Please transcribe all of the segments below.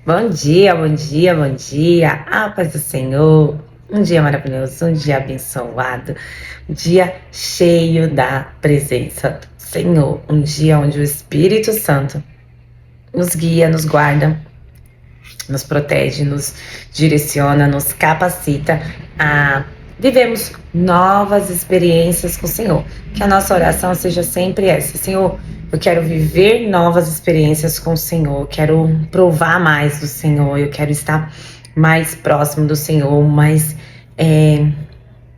Bom dia, bom dia, bom dia. A paz do Senhor. Um dia maravilhoso, um dia abençoado, um dia cheio da presença do Senhor. Um dia onde o Espírito Santo nos guia, nos guarda, nos protege, nos direciona, nos capacita a vivermos novas experiências com o Senhor. Que a nossa oração seja sempre essa: Senhor, eu quero viver novas experiências com o Senhor, eu quero provar mais do Senhor, eu quero estar mais próximo do Senhor, mais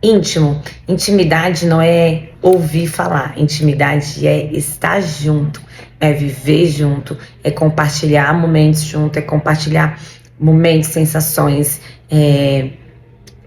íntimo. Intimidade não é ouvir falar, intimidade é estar junto, é viver junto, é compartilhar momentos junto, é compartilhar momentos, sensações,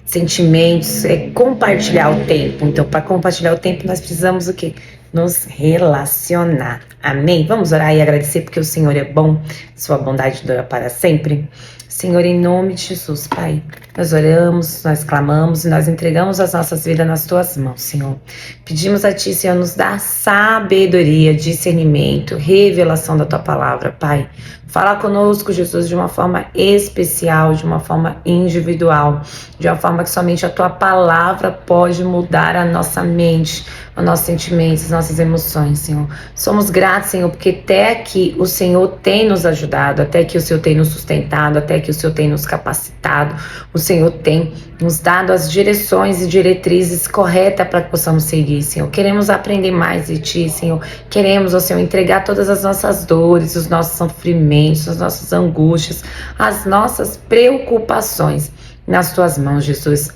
sentimentos, é compartilhar o tempo. Então, para compartilhar o tempo, nós precisamos o quê? Nos relacionar. Amém? Vamos orar e agradecer porque o Senhor é bom, sua bondade dura para sempre. Senhor, em nome de Jesus, Pai, nós oramos, nós clamamos e nós entregamos as nossas vidas nas Tuas mãos, Senhor. Pedimos a Ti, Senhor, nos dá sabedoria, discernimento, revelação da Tua palavra, Pai. Fala conosco, Jesus, de uma forma especial, de uma forma individual, de uma forma que somente a Tua palavra pode mudar a nossa mente, os nossos sentimentos, as nossas emoções, Senhor. Somos gratos, Senhor, porque até aqui o Senhor tem nos ajudado, até que o Senhor tem nos sustentado, até que o Senhor tem nos capacitado, o Senhor tem nos dado as direções e diretrizes corretas para que possamos seguir, Senhor. Queremos aprender mais de Ti, Senhor. Queremos, ó Senhor, entregar todas as nossas dores, os nossos sofrimentos, as nossas angústias, as nossas preocupações nas Tuas mãos, Jesus.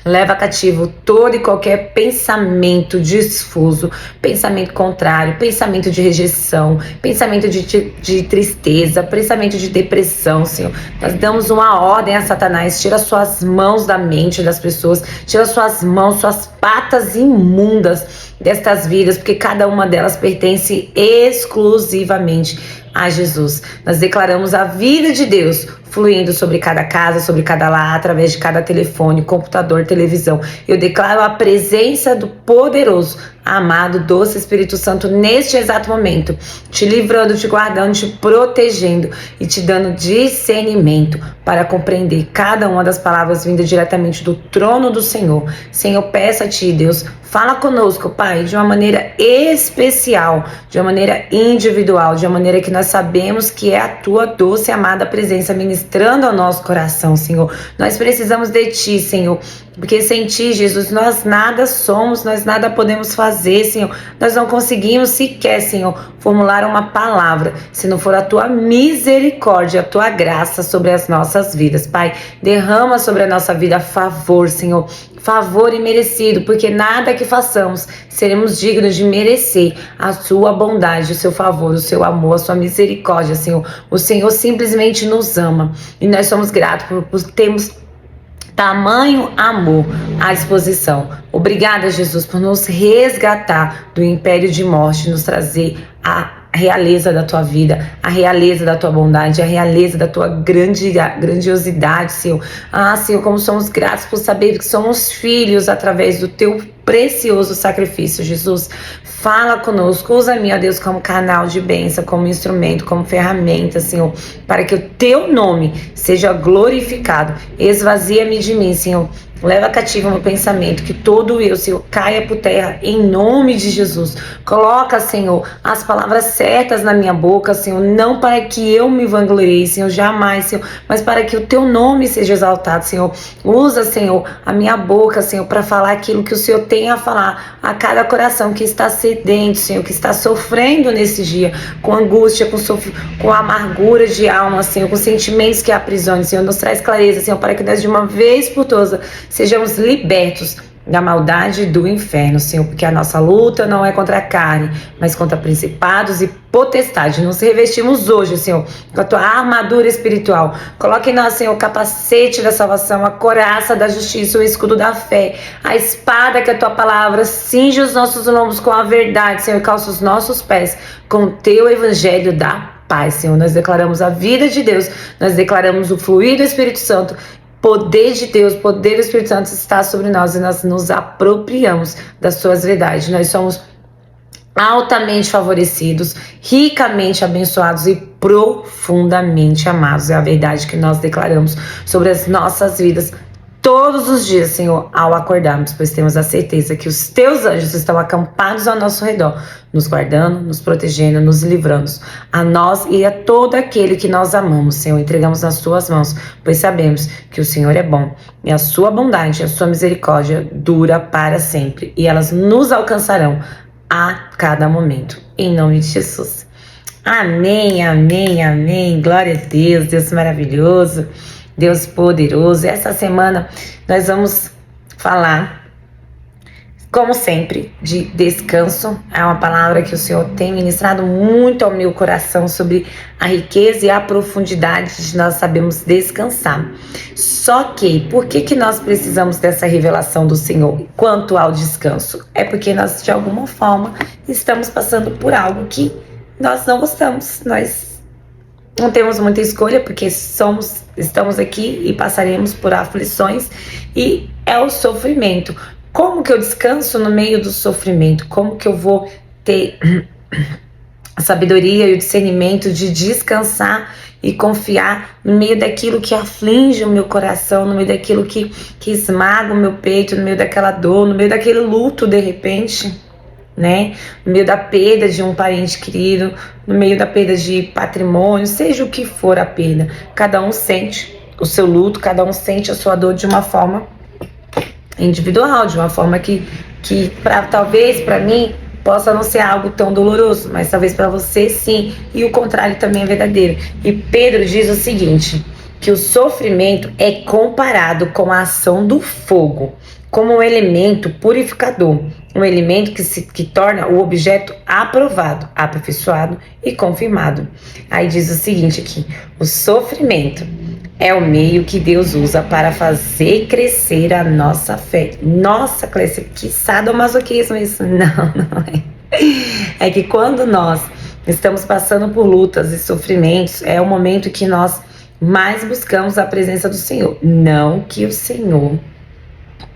Leva cativo todo e qualquer pensamento difuso, pensamento contrário, pensamento de rejeição, pensamento de tristeza, pensamento de depressão, Senhor. Nós damos uma ordem a Satanás: tira suas mãos da mente das pessoas, tira suas mãos, suas patas imundas destas vidas, porque cada uma delas pertence exclusivamente a Jesus. Nós declaramos a vida de Deus fluindo sobre cada casa, sobre cada lar, através de cada telefone, computador, televisão. Eu declaro a presença do poderoso, amado, doce Espírito Santo neste exato momento, te livrando, te guardando, te protegendo e te dando discernimento para compreender cada uma das palavras vindas diretamente do trono do Senhor. Senhor, peço a Ti, Deus, fala conosco, Pai, de uma maneira especial, de uma maneira individual, de uma maneira que nós sabemos que é a Tua doce e amada presença ministrando ao nosso coração, Senhor. Nós precisamos de Ti, Senhor, porque sem Ti, Jesus, nós nada somos, nós nada podemos fazer, Senhor. Nós não conseguimos sequer, Senhor, formular uma palavra, se não for a Tua misericórdia, a Tua graça sobre as nossas vidas, Pai. Derrama sobre a nossa vida favor, Senhor, favor imerecido, porque nada que façamos seremos dignos de merecer a Sua bondade, o Seu favor, o Seu amor, a Sua misericórdia, Senhor. O Senhor simplesmente nos ama e nós somos gratos por termos tamanho amor à disposição. Obrigada, Jesus, por nos resgatar do império de morte, nos trazer a realeza da Tua vida, a realeza da Tua bondade, a realeza da Tua grandiosidade, Senhor. Senhor, como somos gratos por saber que somos filhos através do Teu precioso sacrifício, Jesus. Fala conosco, usa-me, ó Deus, como canal de bênção, como instrumento, como ferramenta, Senhor, para que o Teu nome seja glorificado. Esvazia-me de mim, Senhor. Leva cativo o meu pensamento, que todo eu, Senhor, caia por terra, em nome de Jesus. Coloca, Senhor, as palavras certas na minha boca, Senhor, não para que eu me vanglorie, Senhor, jamais, Senhor, mas para que o Teu nome seja exaltado, Senhor. Usa, Senhor, a minha boca, Senhor, para falar aquilo que o Senhor tem a falar a cada coração que está sedento, Senhor, que está sofrendo nesse dia, com angústia, com amargura de alma, Senhor, com sentimentos que aprisionam, Senhor. Nos traz clareza, Senhor, para que nós de uma vez por todas sejamos libertos da maldade do inferno, Senhor, porque a nossa luta não é contra a carne, mas contra principados e potestades. Nos revestimos hoje, Senhor, com a Tua armadura espiritual. Coloque em nós, Senhor, o capacete da salvação, a couraça da justiça, o escudo da fé, a espada que é a Tua palavra. Cinge os nossos lombos com a verdade, Senhor, e calça os nossos pés com o Teu evangelho da paz, Senhor. Nós declaramos a vida de Deus, nós declaramos o fluir do Espírito Santo. Poder de Deus, poder do Espírito Santo está sobre nós e nós nos apropriamos das Suas verdades. Nós somos altamente favorecidos, ricamente abençoados e profundamente amados. É a verdade que nós declaramos sobre as nossas vidas todos os dias, Senhor, ao acordarmos, pois temos a certeza que os teus anjos estão acampados ao nosso redor, nos guardando, nos protegendo, nos livrando, a nós e a todo aquele que nós amamos, Senhor. Entregamos nas tuas mãos, pois sabemos que o Senhor é bom e a sua bondade, a sua misericórdia dura para sempre e elas nos alcançarão a cada momento. Em nome de Jesus. Amém, amém, amém. Glória a Deus, Deus maravilhoso. Deus poderoso. Essa semana nós vamos falar, como sempre, de descanso. É uma palavra que o Senhor tem ministrado muito ao meu coração sobre a riqueza e a profundidade de nós sabemos descansar. Só que, por que nós precisamos dessa revelação do Senhor quanto ao descanso? É porque nós, de alguma forma, estamos passando por algo que nós não gostamos. Nós não temos muita escolha, porque estamos aqui e passaremos por aflições, e é o sofrimento. Como que eu descanso no meio do sofrimento? Como que eu vou ter a sabedoria e o discernimento de descansar e confiar no meio daquilo que aflige o meu coração, no meio daquilo que esmaga o meu peito, no meio daquela dor, no meio daquele luto de repente, né? No meio da perda de um parente querido, no meio da perda de patrimônio, seja o que for a perda, cada um sente o seu luto, cada um sente a sua dor de uma forma individual, de uma forma que talvez para mim possa não ser algo tão doloroso, mas talvez para você sim, e o contrário também é verdadeiro. E Pedro diz o seguinte, que o sofrimento é comparado com a ação do fogo, como um elemento purificador, um elemento que torna o objeto aprovado, aperfeiçoado e confirmado. Aí diz o seguinte aqui, o sofrimento é o meio que Deus usa para fazer crescer a nossa fé. Nossa, Clécia, que sadomasoquismo isso. Não é. É que quando nós estamos passando por lutas e sofrimentos, é o momento que nós mais buscamos a presença do Senhor. Não que o Senhor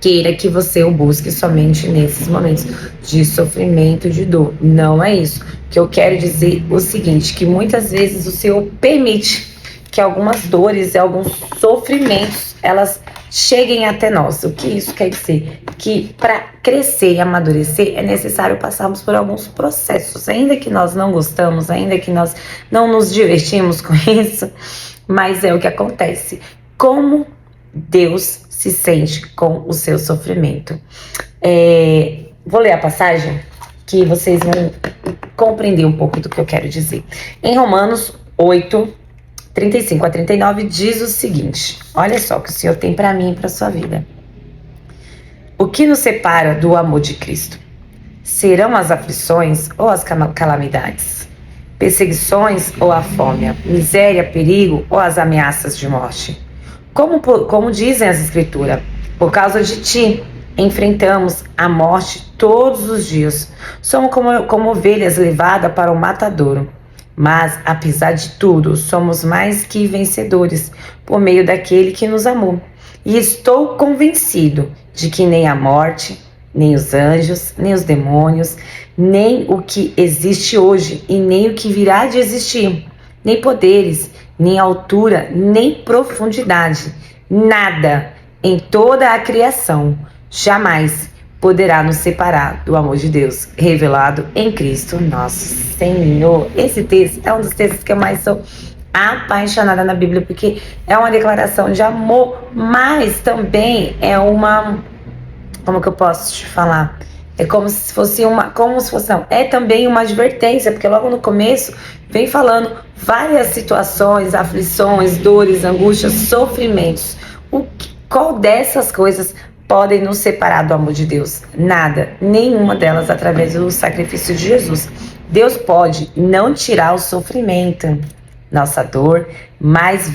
queira que você o busque somente nesses momentos de sofrimento, de dor. Não é isso. O que eu quero dizer é o seguinte, que muitas vezes o Senhor permite que algumas dores e alguns sofrimentos, elas cheguem até nós. O que isso quer dizer? Que para crescer e amadurecer é necessário passarmos por alguns processos, ainda que nós não gostamos, ainda que nós não nos divertimos com isso, mas é o que acontece. Como Deus se sente com o seu sofrimento. Vou ler a passagem que vocês vão compreender um pouco do que eu quero dizer. Em Romanos 8, 35 a 39 diz o seguinte, olha só o que o Senhor tem para mim e para sua vida. O que nos separa do amor de Cristo? Serão as aflições ou as calamidades? Perseguições ou a fome? Miséria, perigo ou as ameaças de morte? Como dizem as Escrituras, por causa de ti, enfrentamos a morte todos os dias. Somos como ovelhas levadas para o matadouro. Mas, apesar de tudo, somos mais que vencedores por meio daquele que nos amou. E estou convencido de que nem a morte, nem os anjos, nem os demônios, nem o que existe hoje e nem o que virá de existir, nem poderes, nem altura, nem profundidade, nada em toda a criação jamais poderá nos separar do amor de Deus revelado em Cristo nosso Senhor. Esse texto é um dos textos que eu mais sou apaixonada na Bíblia, porque é uma declaração de amor, mas também é uma, como que eu posso te falar? É como se fosse não, é também uma advertência, porque logo no começo vem falando várias situações, aflições, dores, angústias, sofrimentos. Qual dessas coisas podem nos separar do amor de Deus? Nada, nenhuma delas através do sacrifício de Jesus. Deus pode não tirar o sofrimento, nossa dor, mas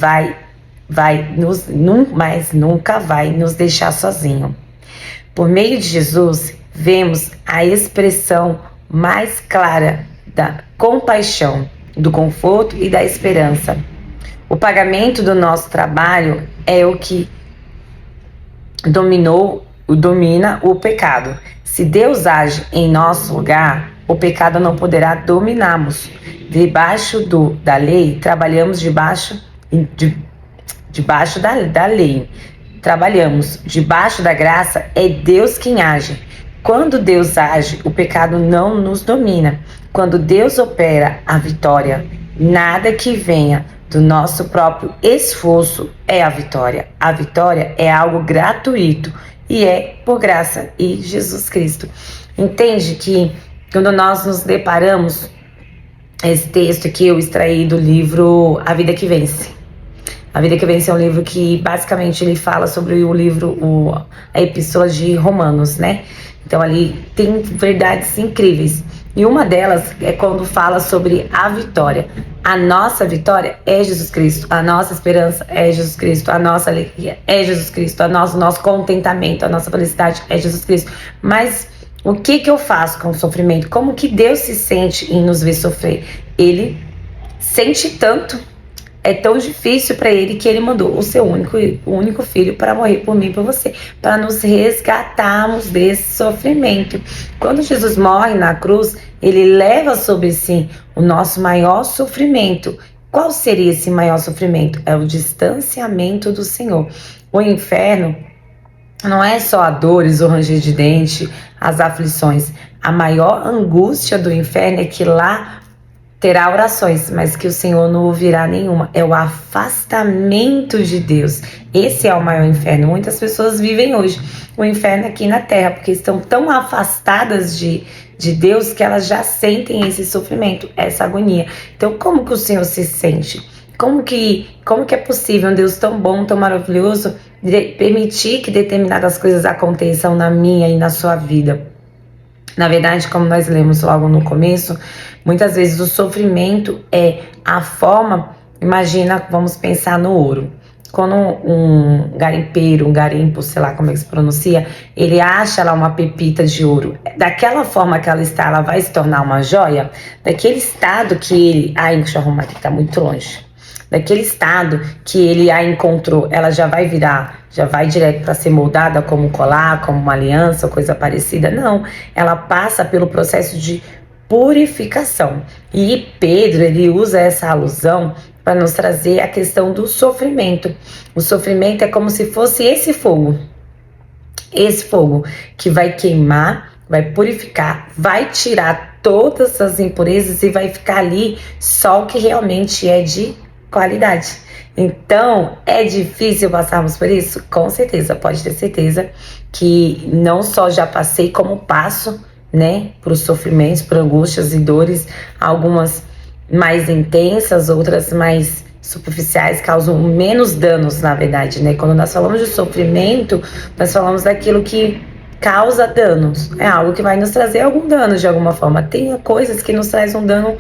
nunca vai nos deixar sozinho. Por meio de Jesus, vemos a expressão mais clara da compaixão, do conforto e da esperança. O pagamento do nosso trabalho é o que domina o pecado. Se Deus age em nosso lugar, o pecado não poderá dominar-nos. Debaixo da lei, trabalhamos debaixo da lei. Trabalhamos debaixo da graça, é Deus quem age. Quando Deus age, o pecado não nos domina. Quando Deus opera a vitória, nada que venha do nosso próprio esforço é a vitória. A vitória é algo gratuito e é por graça e Jesus Cristo. Entende que quando nós nos deparamos, esse texto que eu extraí do livro A Vida que Vence. A Vida que Vence é um livro que basicamente ele fala sobre a epístola de Romanos, né? Então ali tem verdades incríveis. E uma delas é quando fala sobre a vitória. A nossa vitória é Jesus Cristo. A nossa esperança é Jesus Cristo. A nossa alegria é Jesus Cristo. O nosso contentamento, a nossa felicidade é Jesus Cristo. Mas o que eu faço com o sofrimento? Como que Deus se sente em nos ver sofrer? Ele sente tanto. É tão difícil para ele que ele mandou o seu único filho para morrer por mim e por você, para nos resgatarmos desse sofrimento. Quando Jesus morre na cruz, ele leva sobre si o nosso maior sofrimento. Qual seria esse maior sofrimento? É o distanciamento do Senhor. O inferno não é só a dores, o ranger de dente, as aflições. A maior angústia do inferno é que lá terá orações, mas que o Senhor não ouvirá nenhuma. É o afastamento de Deus. Esse é o maior inferno. Muitas pessoas vivem hoje o inferno aqui na terra, porque estão tão afastadas de Deus que elas já sentem esse sofrimento, essa agonia. Então, como que o Senhor se sente? Como que é possível um Deus tão bom, tão maravilhoso, permitir que determinadas coisas aconteçam na minha e na sua vida? Na verdade, como nós lemos logo no começo, muitas vezes o sofrimento é a forma, imagina, vamos pensar no ouro. Quando um garimpo, sei lá como é que se pronuncia, ele acha lá uma pepita de ouro. Daquela forma que ela está, ela vai se tornar uma joia. Daquele estado que ele... deixa eu arrumar aqui, tá muito longe. Daquele estado que ele a encontrou, ela já vai direto para ser moldada como colar, como uma aliança ou coisa parecida. Não, ela passa pelo processo de purificação. E Pedro, ele usa essa alusão para nos trazer a questão do sofrimento. O sofrimento é como se fosse esse fogo que vai queimar, vai purificar, vai tirar todas as impurezas e vai ficar ali só o que realmente é de qualidade. Então, é difícil passarmos por isso? Com certeza, pode ter certeza que não só já passei, como passo, né, por sofrimentos, por angústias e dores, algumas mais intensas, outras mais superficiais, causam menos danos, na verdade, né? Quando nós falamos de sofrimento, nós falamos daquilo que causa danos, é algo que vai nos trazer algum dano de alguma forma. Tem coisas que nos traz um dano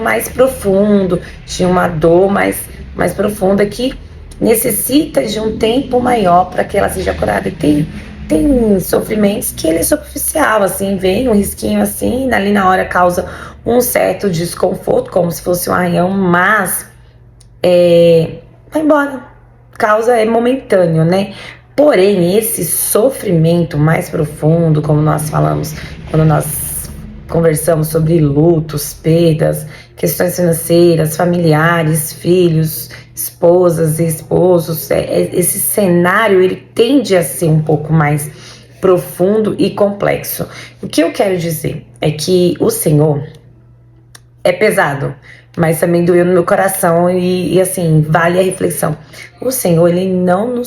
mais profundo, de uma dor mais profunda, que necessita de um tempo maior para que ela seja curada. E tem sofrimentos que ele é superficial, assim, vem um risquinho assim, ali na hora causa um certo desconforto, como se fosse um arranhão, mas vai embora, é momentâneo, né? Porém, esse sofrimento mais profundo, como nós falamos, quando nós conversamos sobre lutos, perdas, questões financeiras, familiares, filhos, esposas e esposos, esse cenário, ele tende a ser um pouco mais profundo e complexo. O que eu quero dizer é que o Senhor é pesado, mas também doeu no meu coração e assim, vale a reflexão. O Senhor, ele não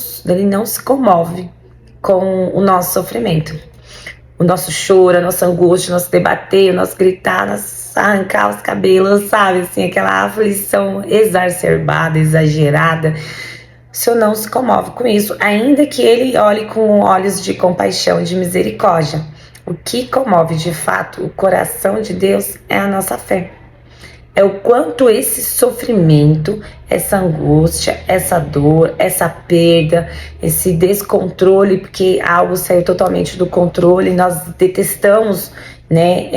se comove com o nosso sofrimento, o nosso choro, a nossa angústia, o nosso debater, o nosso gritar, arrancar os cabelos, sabe, assim, aquela aflição exacerbada, exagerada. O Senhor não se comove com isso, ainda que ele olhe com olhos de compaixão e de misericórdia. O que comove de fato o coração de Deus é a nossa fé. É o quanto esse sofrimento, essa angústia, essa dor, essa perda, esse descontrole, porque algo saiu totalmente do controle, nós detestamos, né?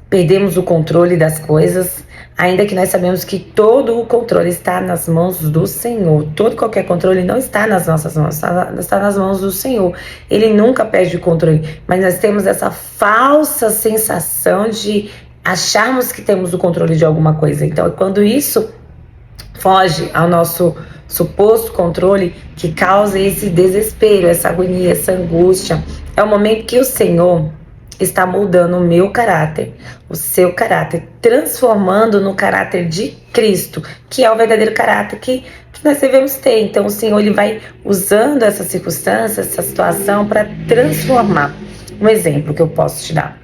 Perdemos o controle das coisas, ainda que nós sabemos que todo o controle está nas mãos do Senhor. Todo qualquer controle não está nas nossas mãos, está nas mãos do Senhor. Ele nunca perde o controle, mas nós temos essa falsa sensação de acharmos que temos o controle de alguma coisa. Então, quando isso foge ao nosso suposto controle, que causa esse desespero, essa agonia, essa angústia, é o momento que o Senhor está moldando o meu caráter, o seu caráter, transformando no caráter de Cristo, que é o verdadeiro caráter que nós devemos ter. Então o Senhor, ele vai usando essa circunstância, essa situação para transformar. Um exemplo que eu posso te dar.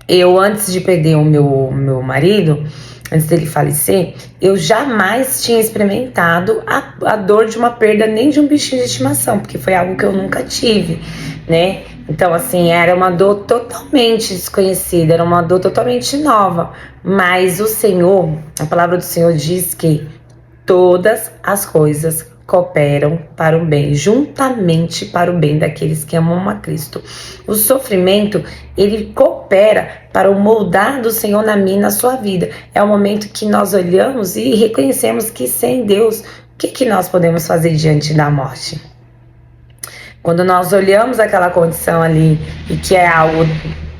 Eu, antes de perder o meu marido, antes dele falecer, eu jamais tinha experimentado a dor de uma perda, nem de um bichinho de estimação, porque foi algo que eu nunca tive, né? Então, assim, era uma dor totalmente desconhecida, era uma dor totalmente nova. Mas o Senhor, a palavra do Senhor diz que todas as coisas cooperam para o bem, juntamente para o bem daqueles que amam a Cristo. O sofrimento, ele coopera para o moldar do Senhor na minha e na sua vida. É o momento que nós olhamos e reconhecemos que sem Deus, o que nós podemos fazer diante da morte? Quando nós olhamos aquela condição ali e que é algo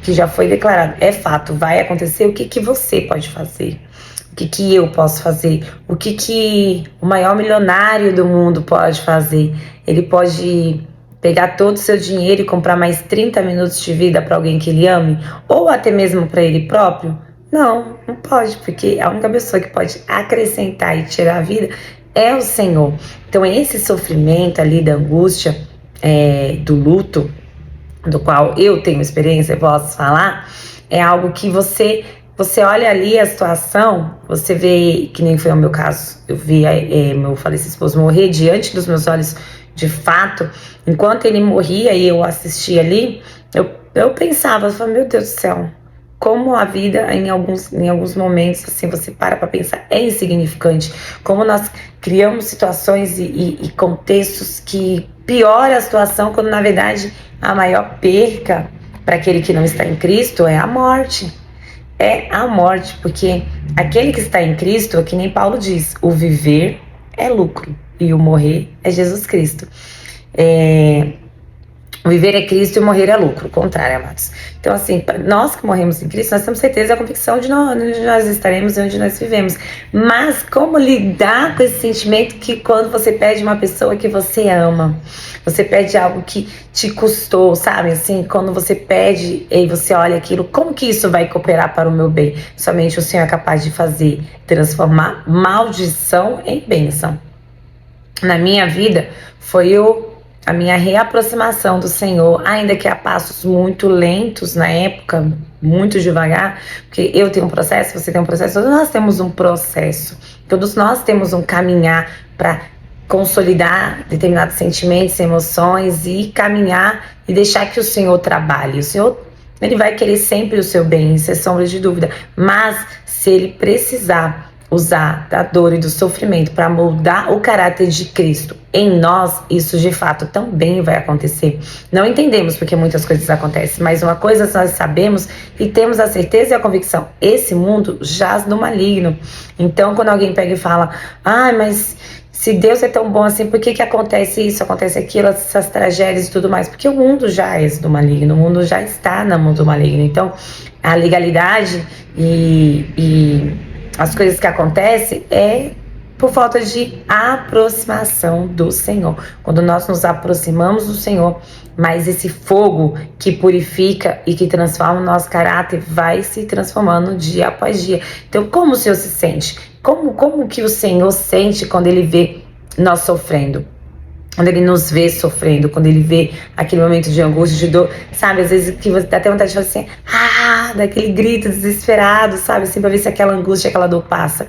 que já foi declarado, é fato, vai acontecer, o que você pode fazer? O que eu posso fazer? O que o maior milionário do mundo pode fazer? Ele pode pegar todo o seu dinheiro e comprar mais 30 minutos de vida para alguém que ele ame? Ou até mesmo para ele próprio? Não, não pode, porque a única pessoa que pode acrescentar e tirar a vida é o Senhor. Então esse sofrimento ali da angústia, do luto, do qual eu tenho experiência e posso falar, é algo que você olha ali a situação, você vê, que nem foi o meu caso, eu vi meu falecido esposo morrer diante dos meus olhos de fato. Enquanto ele morria e eu assistia ali, eu pensava, eu falava, meu Deus do céu, como a vida em alguns momentos, assim, você para pensar, é insignificante. Como nós criamos situações e contextos que pioram a situação, quando na verdade a maior perca para aquele que não está em Cristo é a morte. É a morte, porque aquele que está em Cristo, é que nem Paulo diz, o viver é lucro e o morrer é Jesus Cristo. O viver é Cristo e o morrer é lucro, o contrário, amados. Então, assim, nós que morremos em Cristo, nós temos certeza e a convicção de onde nós estaremos e onde nós vivemos. Mas como lidar com esse sentimento que quando você perde uma pessoa que você ama, você perde algo que te custou, sabe? Assim, quando você perde e você olha aquilo, como que isso vai cooperar para o meu bem? Somente o Senhor é capaz de fazer, transformar maldição em bênção. Na minha vida, foi a minha reaproximação do Senhor, ainda que a passos muito lentos na época, muito devagar, porque eu tenho um processo, você tem um processo, todos nós temos um processo, todos nós temos um caminhar para consolidar determinados sentimentos, emoções e caminhar e deixar que o Senhor trabalhe. O Senhor, ele vai querer sempre o seu bem, sem sombra de dúvida, mas se ele precisar usar da dor e do sofrimento para moldar o caráter de Cristo em nós, isso de fato também vai acontecer. Não entendemos porque muitas coisas acontecem, mas uma coisa nós sabemos e temos a certeza e a convicção: esse mundo jaz no maligno. Então, quando alguém pega e fala, mas se Deus é tão bom assim, por que acontece isso, acontece aquilo, essas tragédias e tudo mais? Porque o mundo já é do maligno, o mundo já está no mundo maligno. Então, a legalidade e as coisas que acontecem é por falta de aproximação do Senhor. Quando nós nos aproximamos do Senhor, mas esse fogo que purifica e que transforma o nosso caráter vai se transformando dia após dia. Então, como o Senhor se sente? Como que o Senhor sente quando Ele vê nós sofrendo? Quando Ele nos vê sofrendo, quando Ele vê aquele momento de angústia, de dor, sabe? Às vezes que você dá até vontade de fazer assim, daquele grito desesperado, sabe? Assim, pra ver se aquela angústia, aquela dor passa.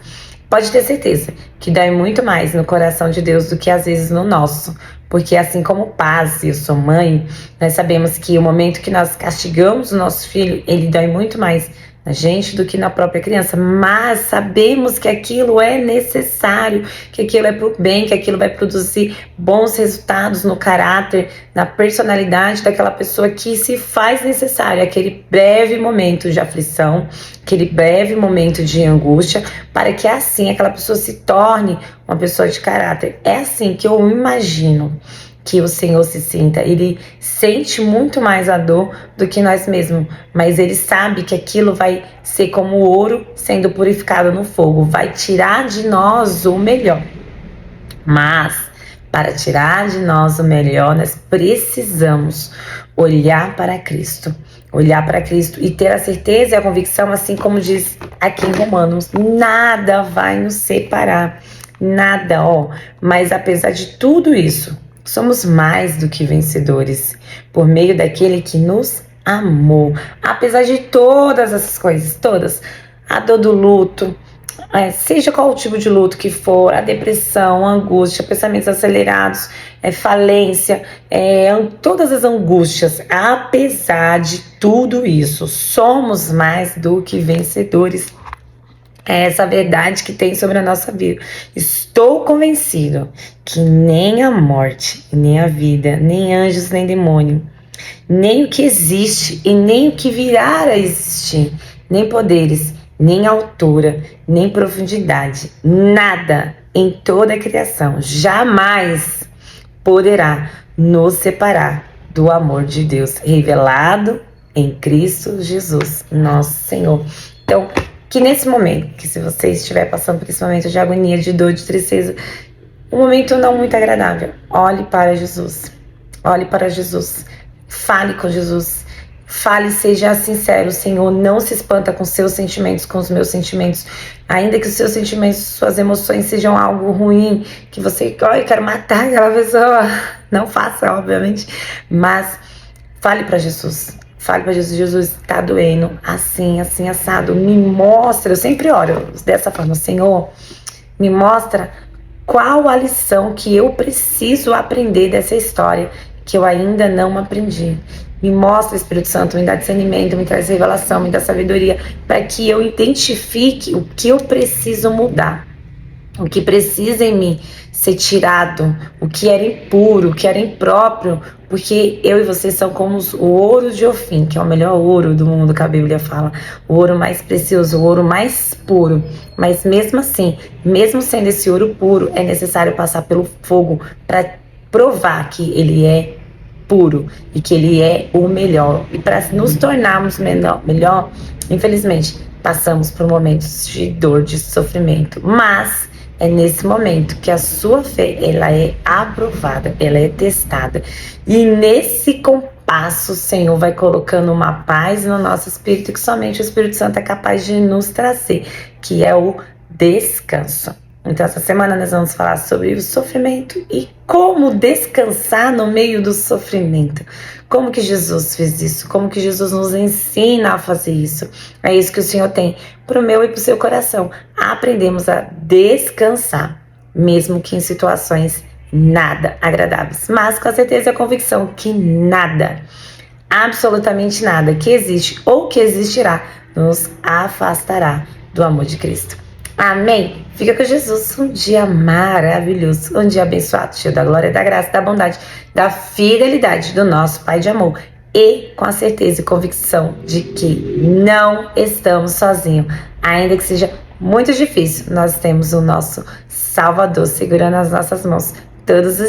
Pode ter certeza que dói muito mais no coração de Deus do que às vezes no nosso. Porque assim como paz, eu sou mãe, nós sabemos que o momento que nós castigamos o nosso filho, ele dói muito mais na gente do que na própria criança, mas sabemos que aquilo é necessário, que aquilo é para o bem, que aquilo vai produzir bons resultados no caráter, na personalidade daquela pessoa que se faz necessário, aquele breve momento de aflição, aquele breve momento de angústia, para que assim aquela pessoa se torne uma pessoa de caráter. É assim que eu imagino que o Senhor se sinta. Ele sente muito mais a dor do que nós mesmos, mas ele sabe que aquilo vai ser como o ouro sendo purificado no fogo, vai tirar de nós o melhor. Mas para tirar de nós o melhor, nós precisamos olhar para Cristo. Olhar para Cristo e ter a certeza e a convicção, assim como diz aqui em Romanos, nada vai nos separar, nada, mas apesar de tudo isso, somos mais do que vencedores, por meio daquele que nos amou. Apesar de todas essas coisas, todas, a dor do luto, seja qual o tipo de luto que for, a depressão, a angústia, pensamentos acelerados, falência, todas as angústias, apesar de tudo isso, somos mais do que vencedores. É essa verdade que tem sobre a nossa vida. Estou convencido que nem a morte, nem a vida, nem anjos, nem demônio, nem o que existe e nem o que virá a existir, nem poderes, nem altura, nem profundidade, nada em toda a criação jamais poderá nos separar do amor de Deus revelado em Cristo Jesus, nosso Senhor. Então, que nesse momento, que se você estiver passando por esse momento de agonia, de dor, de tristeza, um momento não muito agradável, olhe para Jesus, olhe para Jesus, fale com Jesus, fale, seja sincero. O Senhor não se espanta com seus sentimentos, com os meus sentimentos, ainda que os seus sentimentos, suas emoções sejam algo ruim, que você, eu quero matar aquela pessoa, não faça, obviamente, mas fale para Jesus. Fale para Jesus, Jesus, está doendo, assim, assim, assado, me mostra, eu sempre oro dessa forma, Senhor, me mostra qual a lição que eu preciso aprender dessa história, que eu ainda não aprendi. Me mostra, Espírito Santo, me dá discernimento, me traz revelação, me dá sabedoria, para que eu identifique o que eu preciso mudar, o que precisa em mim ser tirado, o que era impuro, o que era impróprio, porque eu e você são como o ouro de Ofim, que é o melhor ouro do mundo que a Bíblia fala, o ouro mais precioso, o ouro mais puro. Mas mesmo assim, mesmo sendo esse ouro puro, é necessário passar pelo fogo para provar que ele é puro e que ele é o melhor. E para nos tornarmos melhor, infelizmente, passamos por momentos de dor, de sofrimento, mas é nesse momento que a sua fé, ela é aprovada, ela é testada. E nesse compasso, o Senhor vai colocando uma paz no nosso espírito que somente o Espírito Santo é capaz de nos trazer, que é o descanso. Então, essa semana nós vamos falar sobre o sofrimento e como descansar no meio do sofrimento. Como que Jesus fez isso? Como que Jesus nos ensina a fazer isso? É isso que o Senhor tem para o meu e para o seu coração. Aprendemos a descansar, mesmo que em situações nada agradáveis. Mas com a certeza e a convicção que nada, absolutamente nada que existe ou que existirá, nos afastará do amor de Cristo. Amém? Fica com Jesus, um dia maravilhoso, um dia abençoado, cheio da glória, da graça, da bondade, da fidelidade do nosso Pai de amor. E com a certeza e convicção de que não estamos sozinhos, ainda que seja muito difícil, nós temos o nosso Salvador segurando as nossas mãos todos os